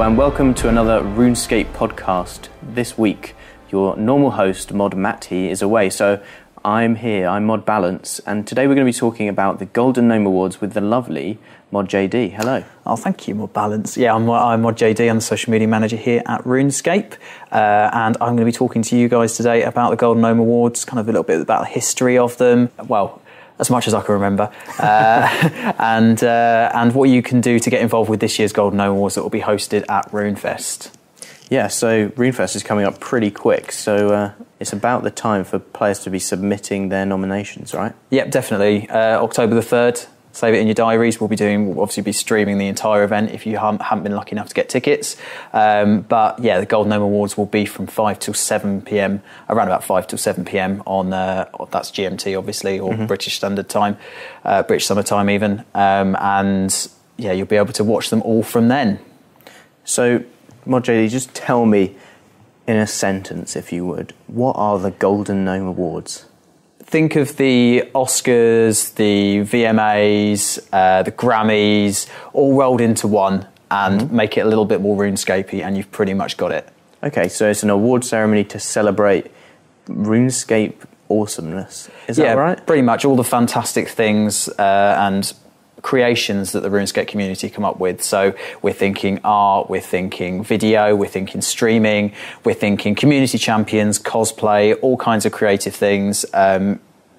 Hello and welcome to another RuneScape podcast. This week, your normal host, Mod Matty, is away, so I'm here, I'm Mod Balance, and today we're going to be talking about the Golden Gnome Awards with the lovely Mod JD. Hello. Oh, thank you, Mod Balance. Yeah, I'm Mod JD, I'm the social media manager here at RuneScape, and I'm going to be talking to you guys today about the Golden Gnome Awards, kind of a little bit about the history of them, well, as much as I can remember, and what you can do to get involved with this year's Golden Gnome Awards that will be hosted at RuneFest. Yeah, so RuneFest is coming up pretty quick, so it's about the time for players to be submitting their nominations, right? Yep, definitely. October the 3rd, save it in your diaries. We'll obviously be streaming the entire event if you haven't been lucky enough to get tickets. But yeah, the Golden Gnome Awards will be from 5 till 7 p.m, around about 5 till 7 p.m. on, that's GMT obviously, or British Standard Time, British Summer Time even. And yeah, you'll be able to watch them all from then. So, Mod JD, just tell me in a sentence, if you would, what are the Golden Gnome Awards? Think of the Oscars, the VMAs, the Grammys, all rolled into one and make it a little bit more RuneScapey, and you've pretty much got it. Okay, so it's an award ceremony to celebrate RuneScape awesomeness. Is that right? Yeah, pretty much all the fantastic things and creations that the RuneScape community come up with. So we're thinking art, we're thinking video, we're thinking streaming, we're thinking community champions, cosplay, all kinds of creative things.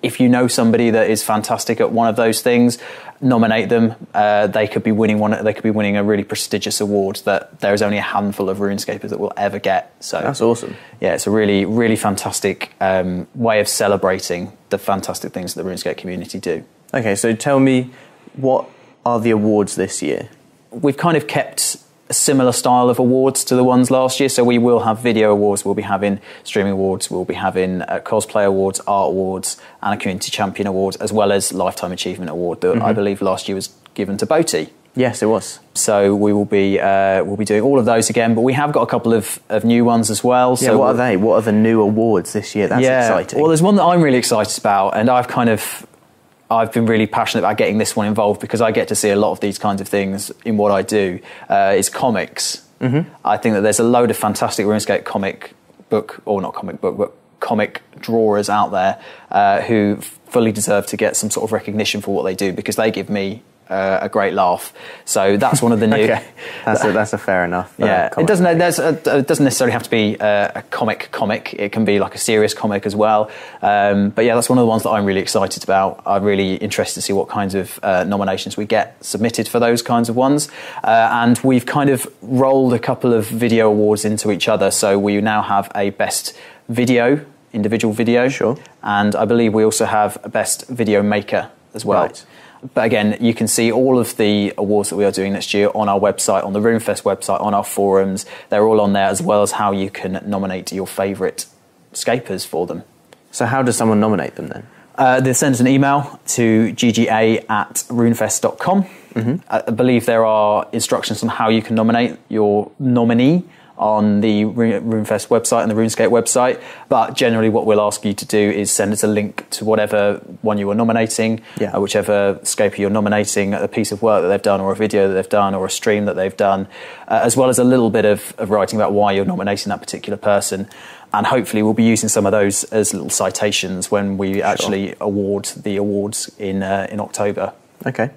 If you know somebody that is fantastic at one of those things, nominate them. They could be winning They could be winning a really prestigious award that there is only a handful of RuneScapers that will ever get. So that's awesome. Yeah, it's a really, really fantastic way of celebrating the fantastic things that the RuneScape community do. Okay, so tell me, what are the awards this year? We've kind of kept a similar style of awards to the ones last year. So we will have video awards, we'll be having streaming awards, we'll be having cosplay awards, art awards, and a community champion award, as well as lifetime achievement award that I believe last year was given to Boaty. Yes, it was. So we will be we'll be doing all of those again, but we have got a couple of new ones as well. Yeah, so what are they? What are the new awards this year? That's exciting. Well, there's one that I'm really excited about, and I've been really passionate about getting this one involved because I get to see a lot of these kinds of things in what I do, is comics. I think that there's a load of fantastic RuneScape comic drawers out there who fully deserve to get some sort of recognition for what they do, because they give me a great laugh. So that's one of the new. Okay. That's a fair enough. Yeah, it doesn't necessarily have to be a comic. It can be like a serious comic as well. But yeah, that's one of the ones that I'm really excited about. I'm really interested to see what kinds of nominations we get submitted for those kinds of ones. And we've kind of rolled a couple of video awards into each other. So we now have a best video, individual video. Sure. And I believe we also have a best video maker as well. Right. But again, you can see all of the awards that we are doing next year on our website, on the RuneFest website, on our forums. They're all on there, as well as how you can nominate your favourite scapers for them. So how does someone nominate them then? They send an email to gga@runefest.com. I believe there are instructions on how you can nominate your nominee on the RuneFest website and the RuneScape website, but generally what we'll ask you to do is send us a link to whatever one you are nominating, whichever scaper you're nominating, a piece of work that they've done, or a video that they've done, or a stream that they've done, as well as a little bit of writing about why you're nominating that particular person. And hopefully we'll be using some of those as little citations when we actually award the awards in October. Okay,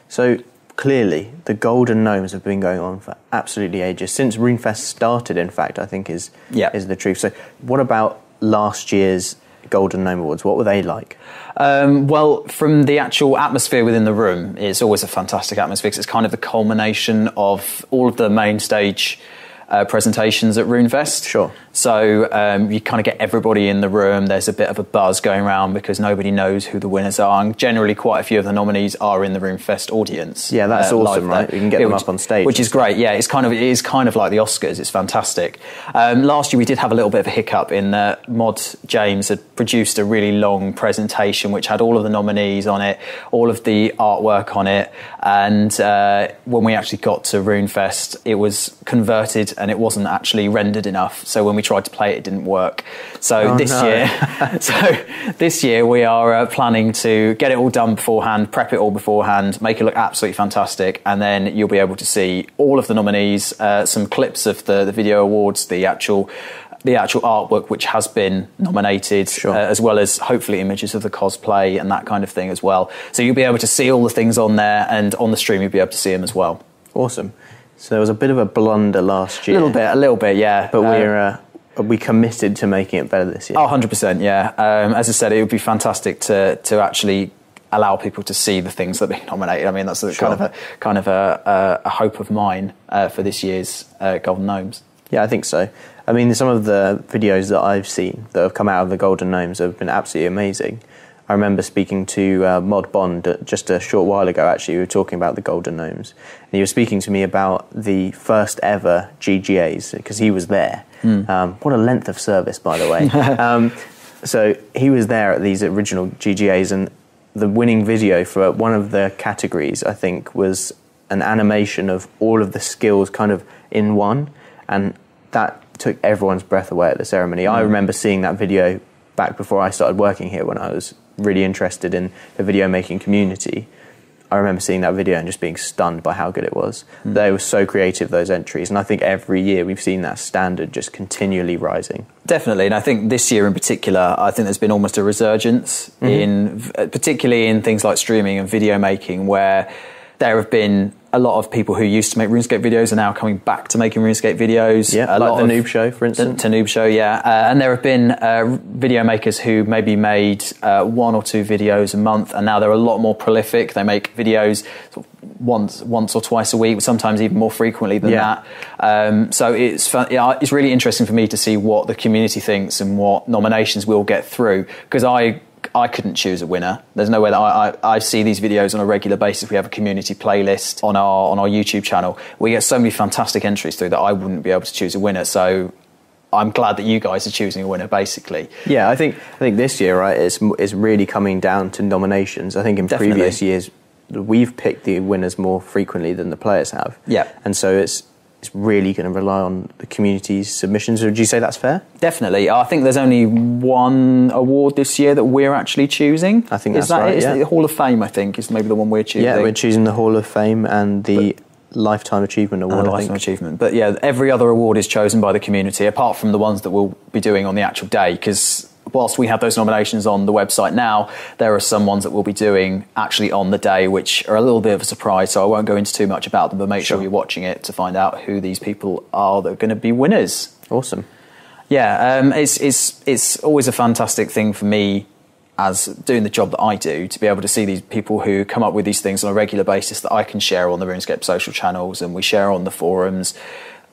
so clearly the Golden Gnomes have been going on for absolutely ages. Since RuneFest started, in fact, I think is the truth. So what about last year's Golden Gnome Awards? What were they like? Well, from the actual atmosphere within the room, it's always a fantastic atmosphere, because it's kind of the culmination of all of the main stage presentations at RuneFest. Sure. So you kind of get everybody in the room. There's a bit of a buzz going around because nobody knows who the winners are, and generally quite a few of the nominees are in the RuneFest audience. Yeah, that's awesome, right? You can get them up on stage, which is great. Yeah, it is kind of like the Oscars. It's fantastic. Last year we did have a little bit of a hiccup in that Mod James had produced a really long presentation which had all of the nominees on it, all of the artwork on it, and when we actually got to RuneFest, it was converted and it wasn't actually rendered enough. So when we tried to play it, it didn't work. So this year we are planning to get it all done beforehand, prep it all beforehand, make it look absolutely fantastic, and then you'll be able to see all of the nominees, some clips of the video awards, the actual artwork which has been nominated, as well as hopefully images of the cosplay and that kind of thing as well. So you'll be able to see all the things on there, and on the stream you'll be able to see them as well. Awesome. So there was a bit of a blunder last year. A little bit, yeah. But we committed to making it better this year. Oh, 100%, yeah. As I said, it would be fantastic to actually allow people to see the things that are being nominated. I mean, that's kind of a hope of mine for this year's Golden Gnomes. Yeah, I think so. I mean, some of the videos that I've seen that have come out of the Golden Gnomes have been absolutely amazing. I remember speaking to Mod Bond just a short while ago, actually. We were talking about the Golden Gnomes. And he was speaking to me about the first ever GGAs, because he was there. What a length of service, by the way. So he was there at these original GGAs, and the winning video for one of the categories, I think, was an animation of all of the skills kind of in one. And that took everyone's breath away at the ceremony. I remember seeing that video back before I started working here, when I was really interested in the video making community. I remember seeing that video and just being stunned by how good it was. They were so creative, those entries, and I think every year we've seen that standard just continually rising. Definitely, and I think this year in particular, I think there's been almost a resurgence particularly in things like streaming and video making, where there have been a lot of people who used to make RuneScape videos are now coming back to making RuneScape videos. Yeah, like the Noob Show, for instance. The Noob Show, yeah. And there have been video makers who maybe made 1 or 2 videos a month, and now they're a lot more prolific. They make videos sort of once or twice a week, sometimes even more frequently than that. So it's fun. Yeah, it's really interesting for me to see what the community thinks and what nominations we'll get through, because I couldn't choose a winner. There's no way that I see these videos on a regular basis. We have a community playlist on our YouTube channel. We get so many fantastic entries through that I wouldn't be able to choose a winner. So I'm glad that you guys are choosing a winner, basically. Yeah, I think this year, right, it's really coming down to nominations. I think in previous years we've picked the winners more frequently than the players have. Yeah. And so it's really going to rely on the community's submissions. Would you say that's fair? Definitely. I think there's only one award this year that we're actually choosing. I think that's right, yeah. The Hall of Fame, I think, is maybe the one we're choosing. Yeah, we're choosing the Hall of Fame and the Lifetime Achievement Award, Lifetime Achievement. But yeah, every other award is chosen by the community, apart from the ones that we'll be doing on the actual day, because whilst we have those nominations on the website now, there are some ones that we'll be doing actually on the day, which are a little bit of a surprise, so I won't go into too much about them, but make sure you're watching it to find out who these people are that are going to be winners. Awesome. Yeah, it's always a fantastic thing for me, as doing the job that I do, to be able to see these people who come up with these things on a regular basis that I can share on the RuneScape social channels and we share on the forums,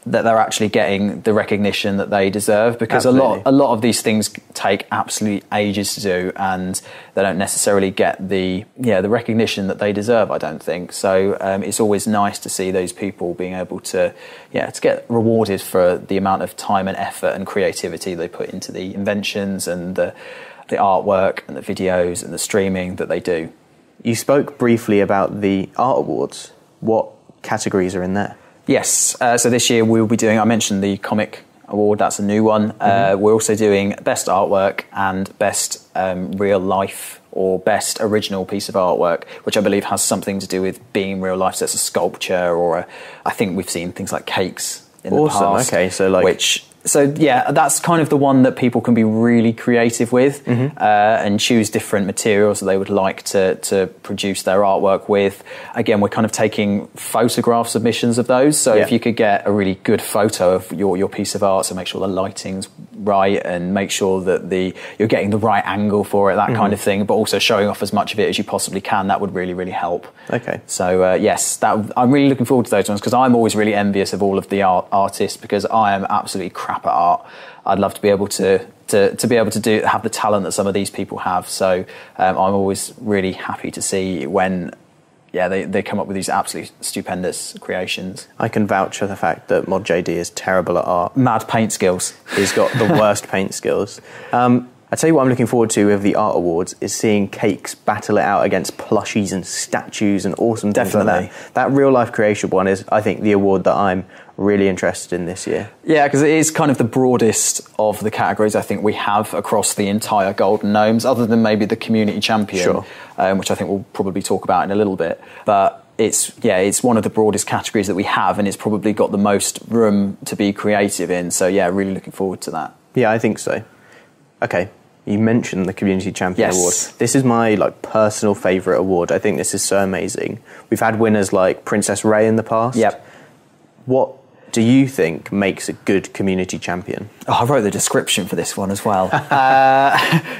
that they're actually getting the recognition that they deserve, because a lot of these things take absolutely ages to do, and they don't necessarily get the recognition that they deserve, I don't think. So it's always nice to see those people being able to get rewarded for the amount of time and effort and creativity they put into the inventions and the artwork and the videos and the streaming that they do. You spoke briefly about the art awards. What categories are in there? Yes, so this year we'll be doing, I mentioned the comic award, that's a new one. We're also doing best artwork and best real life or best original piece of artwork, which I believe has something to do with being real life. So it's a sculpture, or I think we've seen things like cakes in the past. Okay, so that's kind of the one that people can be really creative with and choose different materials that they would like to produce their artwork with. Again, we're kind of taking photograph submissions of those. So if you could get a really good photo of your piece of art, so make sure the lighting's right and make sure that you're getting the right angle for it, that kind of thing, but also showing off as much of it as you possibly can, that would really, really help. Okay. So yes, I'm really looking forward to those ones, because I'm always really envious of all of the artists, because I am absolutely crap at art. I'd love to be able to have the talent that some of these people have. So I'm always really happy to see when they come up with these absolutely stupendous creations. I can vouch for the fact that Mod JD is terrible at art. Mad paint skills. He's got the worst paint skills. I tell you what I'm looking forward to with the art awards is seeing Cakes battle it out against plushies and statues and awesome things like that. That real life creation one is, I think, the award that I'm really interested in this year. Yeah, because it is kind of the broadest of the categories I think we have across the entire Golden Gnomes, other than maybe the Community Champion, sure. Which I think we'll probably talk about in a little bit. But it's one of the broadest categories that we have, and it's probably got the most room to be creative in. So yeah, really looking forward to that. Yeah, I think so. Okay, you mentioned the Community Champion Award. This is my personal favourite award. I think this is so amazing. We've had winners like Princess Ray in the past. Yep. What do you think makes a good community champion? Oh, I wrote the description for this one as well.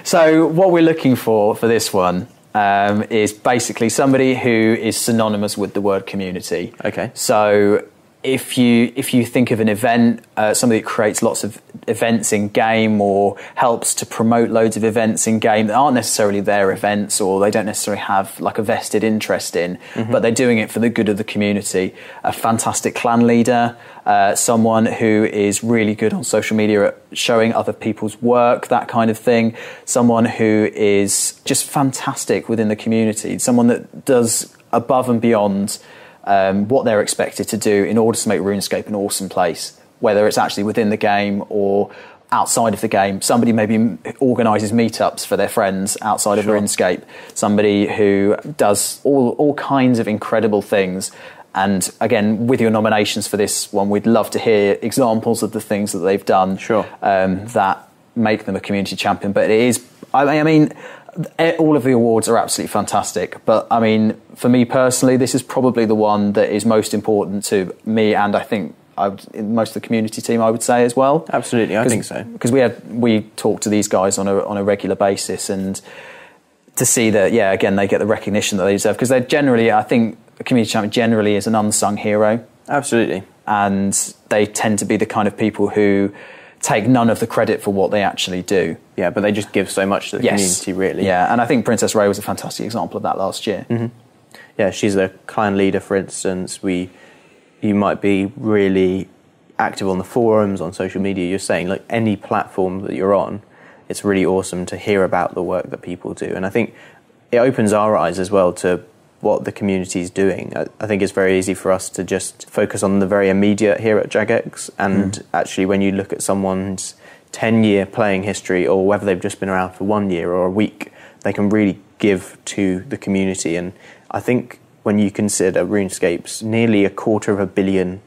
So what we're looking for this one is basically somebody who is synonymous with the word community. Okay. So if you think of an event, somebody that creates lots of events in game or helps to promote loads of events in game that aren't necessarily their events, or they don't necessarily have a vested interest in, but they're doing it for the good of the community. A fantastic clan leader, someone who is really good on social media at showing other people's work, that kind of thing. Someone who is just fantastic within the community. Someone that does above and beyond what they're expected to do in order to make RuneScape an awesome place, whether it's actually within the game or outside of the game. Somebody maybe organises meetups for their friends outside of RuneScape. Somebody who does all kinds of incredible things. And again, with your nominations for this one, we'd love to hear examples of the things that they've done that make them a community champion. But it is, I mean, all of the awards are absolutely fantastic, but I mean, for me personally, this is probably the one that is most important to me, and I think most of the community team, I would say as well. Absolutely, I think so. Because we talk to these guys on a regular basis, and to see that, yeah, again, they get the recognition that they deserve, because they're generally, I think, a community champion generally is an unsung hero. Absolutely. And they tend to be the kind of people who take none of the credit for what they actually do. Yeah, but they just give so much to the community, really. Yeah, and I think Princess Ray was a fantastic example of that last year. Mm-hmm. Yeah, she's a clan leader, for instance. You might be really active on the forums, on social media. You're saying, any platform that you're on, it's really awesome to hear about the work that people do. And I think it opens our eyes as well to what the community is doing. I think it's very easy for us to just focus on the very immediate here at Jagex, and actually when you look at someone's 10-year playing history, or whether they've just been around for 1 year or a week, they can really give to the community. And I think when you consider RuneScape's nearly 250 million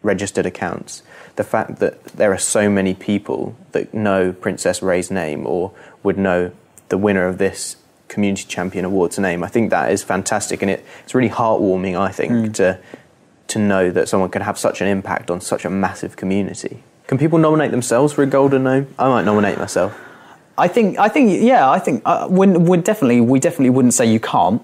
registered accounts, the fact that there are so many people that know Princess Ray's name or would know the winner of this Community Champion Awards name, I think that is fantastic, and it's really heartwarming, I think, to know that someone can have such an impact on such a massive community. Can people nominate themselves for a Golden Gnome? I might nominate myself. I think we definitely wouldn't say you can't.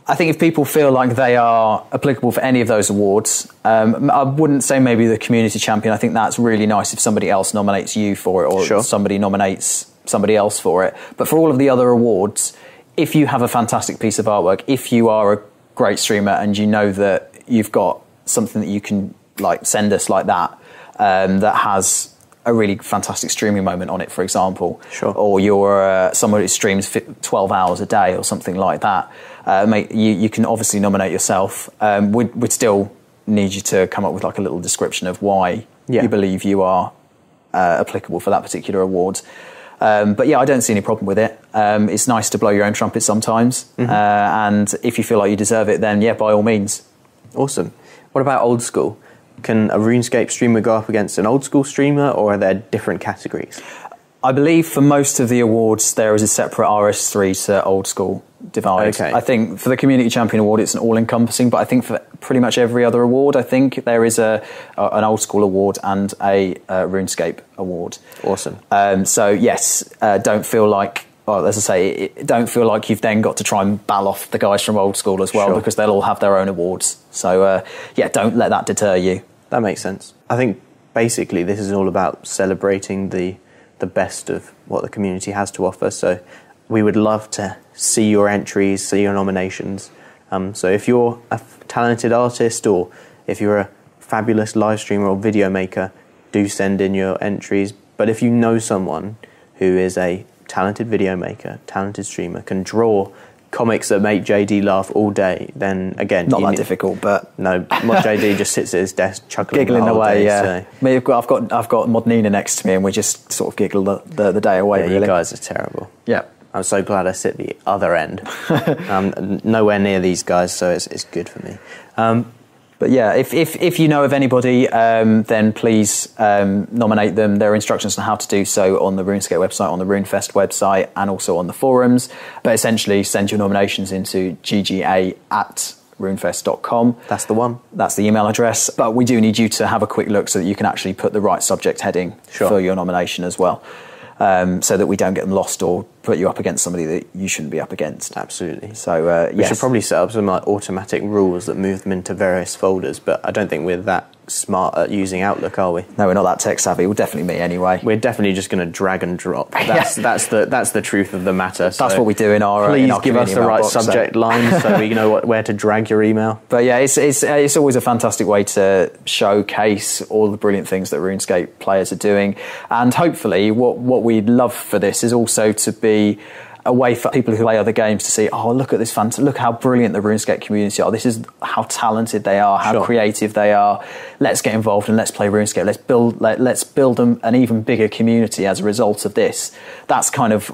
I think if people feel like they are applicable for any of those awards, I wouldn't say maybe the Community Champion. I think that's really nice if somebody else nominates you for it, or somebody nominates somebody else for it. But for all of the other awards, if you have a fantastic piece of artwork, if you are a great streamer and you know that you've got something that you can send us like that, that has a really fantastic streaming moment on it, for example, or you're someone who streams 12 hours a day or something like that, you can obviously nominate yourself. We'd still need you to come up with a little description of why you believe you are applicable for that particular award. But yeah, I don't see any problem with it. It's nice to blow your own trumpet sometimes, and if you feel like you deserve it, then yeah, by all means. Awesome. What about old school? Can a RuneScape streamer go up against an old school streamer, or are there different categories? I believe for most of the awards there is a separate RS3 to old school divide. Okay. I think for the Community Champion Award it's an all-encompassing, but I think for pretty much every other award I think there is an old school award and a RuneScape award. Awesome. So yes, don't feel like, well, as I say, don't feel like you've then got to try and ball off the guys from old school as well, because they'll all have their own awards. So yeah, don't let that deter you. That makes sense. I think basically this is all about celebrating the best of what the community has to offer. So we would love to see your entries, see your nominations. So if you're a talented artist, or if you're a fabulous live streamer or video maker, do send in your entries. But if you know someone who is a talented video maker, talented streamer, can draw comics that make JD laugh all day, then again, not that difficult. But no, Mod JD just sits at his desk chuckling, giggling away. Day, so. I've got Mod Nina next to me, and we just sort of giggle the day away. Yeah, really, you guys are terrible. Yeah. I'm so glad I sit the other end. I'm nowhere near these guys, so it's good for me. But yeah, if you know of anybody, then please nominate them. There are instructions on how to do so on the RuneScape website, on the RuneFest website, and also on the forums. But essentially, send your nominations into gga@runefest.com. That's the one. That's the email address. But we do need you to have a quick look so that you can actually put the right subject heading for your nomination as well. So that we don't get them lost or put you up against somebody that you shouldn't be up against. Absolutely. So we should probably set up some like automatic rules that move them into various folders, but I don't think we're that smart at using Outlook, are we? No, we're not that tech savvy. Well, definitely me anyway. We're definitely just going to drag and drop. That's the truth of the matter. That's what we do in our please in our give us the right box, subject line so we know where to drag your email. But yeah, it's always a fantastic way to showcase all the brilliant things that RuneScape players are doing, and hopefully what we'd love for this is also to be a way for people who play other games to see, oh, look at this look how brilliant the RuneScape community are. This is how talented they are, how creative they are. Let's get involved and let's play RuneScape. Let's build an even bigger community as a result of this. That's kind of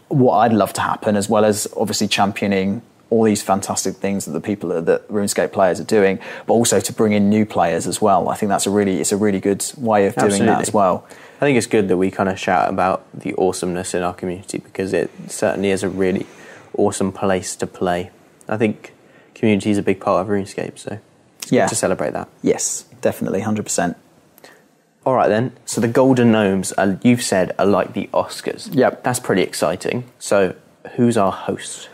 what I'd love to happen, as well as obviously championing all these fantastic things that that RuneScape players are doing, but also to bring in new players as well. I think it's a really good way of doing that as well. I think it's good that we kind of shout about the awesomeness in our community, because it certainly is a really awesome place to play. I think community is a big part of RuneScape, so it's good to celebrate that. Yes, definitely, 100%. All right then, so the Golden Gnomes, you've said, are like the Oscars. Yep. That's pretty exciting. So who's our host?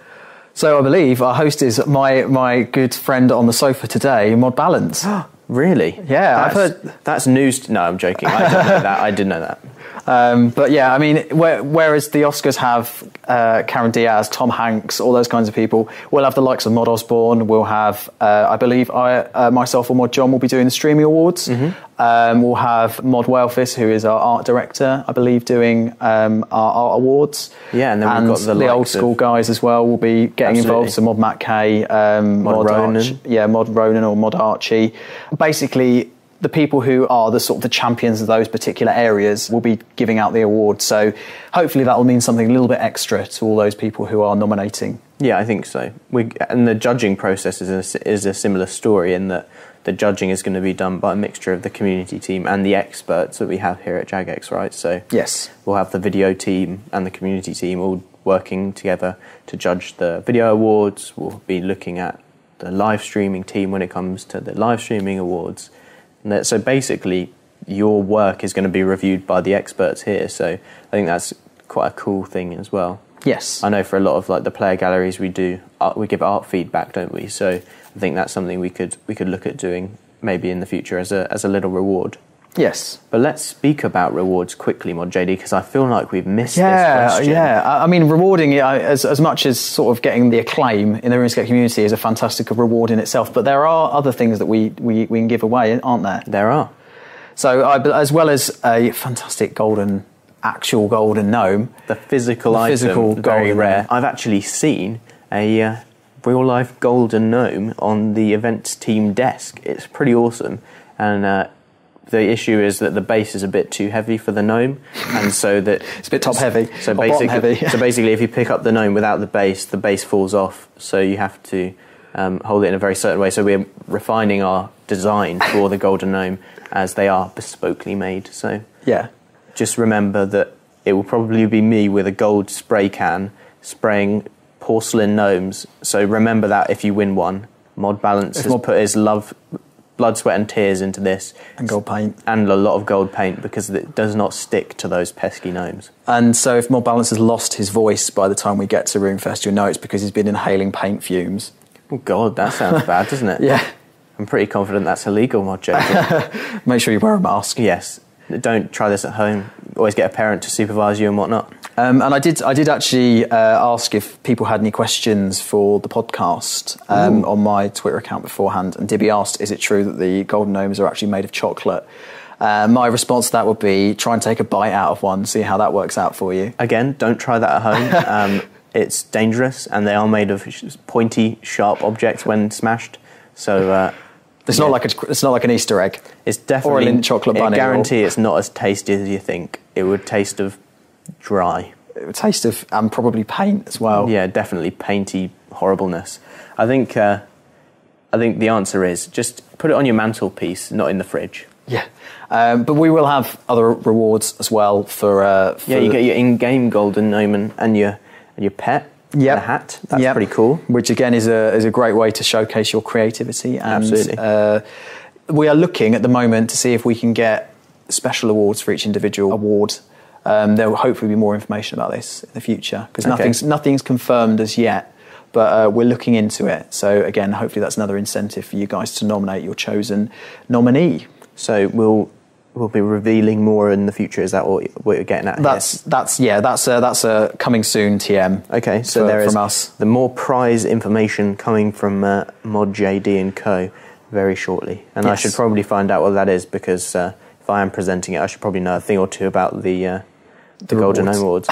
So I believe our host is my good friend on the sofa today, Mod Balance. Really? Yeah, I've heard... That's news... No, I'm joking. I didn't know that. I did know that. But yeah, I mean, whereas the Oscars have Cameron Diaz, Tom Hanks, all those kinds of people, we'll have the likes of Mod Osborne. We'll have, I believe, myself or Mod John will be doing the streaming awards. Mm-hmm. We'll have Mod Whalefist, who is our art director, I believe, doing our art awards. Yeah, and then we've got the old school guys as well will be getting involved. So Mod Matt Kay, Mod Ronan. Mod Ronan or Mod Archie. Basically, the people who are the sort of the champions of those particular areas will be giving out the awards. So hopefully that will mean something a little bit extra to all those people who are nominating. Yeah, I think so. And the judging process is a similar story, in that the judging is going to be done by a mixture of the community team and the experts that we have here at Jagex, right? So yes, we'll have the video team and the community team all working together to judge the video awards. We'll be looking at the live streaming team when it comes to the live streaming awards. So basically, your work is going to be reviewed by the experts here. So I think that's quite a cool thing as well. Yes, I know for a lot of like the player galleries we give art feedback, don't we? So I think that's something we could look at doing maybe in the future as a little reward. Yes. But let's speak about rewards quickly, Mod JD, because I feel like we've missed this question. Yeah, I mean, rewarding it, as much as sort of getting the acclaim in the RuneScape community is a fantastic reward in itself, but there are other things that we can give away, aren't there? There are. So as well as a fantastic actual golden gnome. The physical item, very rare. I've actually seen a real-life golden gnome on the events team desk. It's pretty awesome. And the issue is that the base is a bit too heavy for the gnome, and so that it's a bit top heavy. So basically, if you pick up the gnome without the base falls off. So you have to hold it in a very certain way. So we're refining our design for the golden gnome as they are bespokely made. So yeah, just remember that it will probably be me with a gold spray can spraying porcelain gnomes. So remember that if you win one, Mod Balance has put his blood, sweat and tears into this. And gold paint. And a lot of gold paint, because it does not stick to those pesky gnomes. And so if Mod Balance has lost his voice by the time we get to RuneFest, you'll know it's because he's been inhaling paint fumes. Oh God, that sounds bad, doesn't it? Yeah. I'm pretty confident that's illegal, Mod JD. Make sure you wear a mask. Yes. Don't try this at home. Always get a parent to supervise you and whatnot. And I did actually ask if people had any questions for the podcast on my Twitter account beforehand. And Dibby asked, is it true that the golden gnomes are actually made of chocolate? My response to that would be, try and take a bite out of one, see how that works out for you. Again, don't try that at home. it's dangerous, and they are made of pointy, sharp objects when smashed. So it's not like an Easter egg. It's definitely or a Lindt chocolate bunny. I guarantee it's not as tasty as you think. It would taste of dry. It would taste of and probably paint as well. Yeah, definitely painty horribleness. I think the answer is just put it on your mantelpiece, not in the fridge. Yeah, but we will have other rewards as well for you get your in-game golden gnome and your pet. Yep. The hat. That's pretty cool. Which again is a great way to showcase your creativity. And, absolutely. We are looking at the moment to see if we can get special awards for each individual award. There will hopefully be more information about this in the future because nothing's confirmed as yet. But we're looking into it. So again, hopefully that's another incentive for you guys to nominate your chosen nominee. So we'll be revealing more in the future. Is that what you're getting at? That's a coming soon TM. Okay, so there is from us. The more prize information coming from Mod JD and Co. very shortly, and yes. I should probably find out what that is because if I am presenting it, I should probably know a thing or two about the Golden Gnome Awards,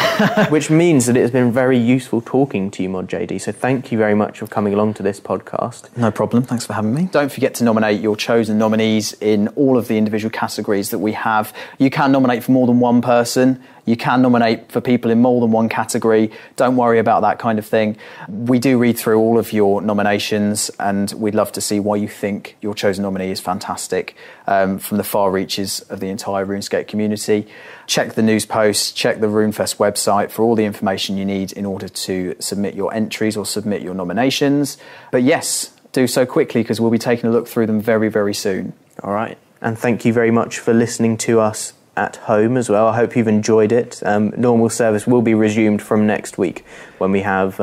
which means that it has been very useful talking to you, Mod JD. So thank you very much for coming along to this podcast. No problem. Thanks for having me. Don't forget to nominate your chosen nominees in all of the individual categories that we have. You can nominate for more than one person. You can nominate for people in more than one category. Don't worry about that kind of thing. We do read through all of your nominations and we'd love to see why you think your chosen nominee is fantastic from the far reaches of the entire RuneScape community. Check the news posts, check the RuneFest website for all the information you need in order to submit your entries or submit your nominations. But yes, do so quickly because we'll be taking a look through them very, very soon. All right. And thank you very much for listening to us at home as well. I hope you've enjoyed it. Normal service will be resumed from next week when we have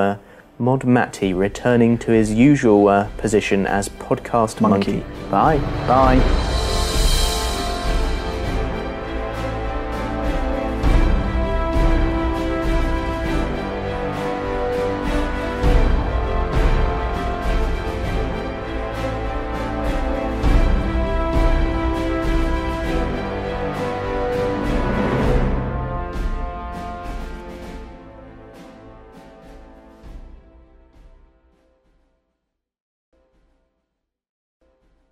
Mod Matty returning to his usual position as podcast monkey. Bye. Bye.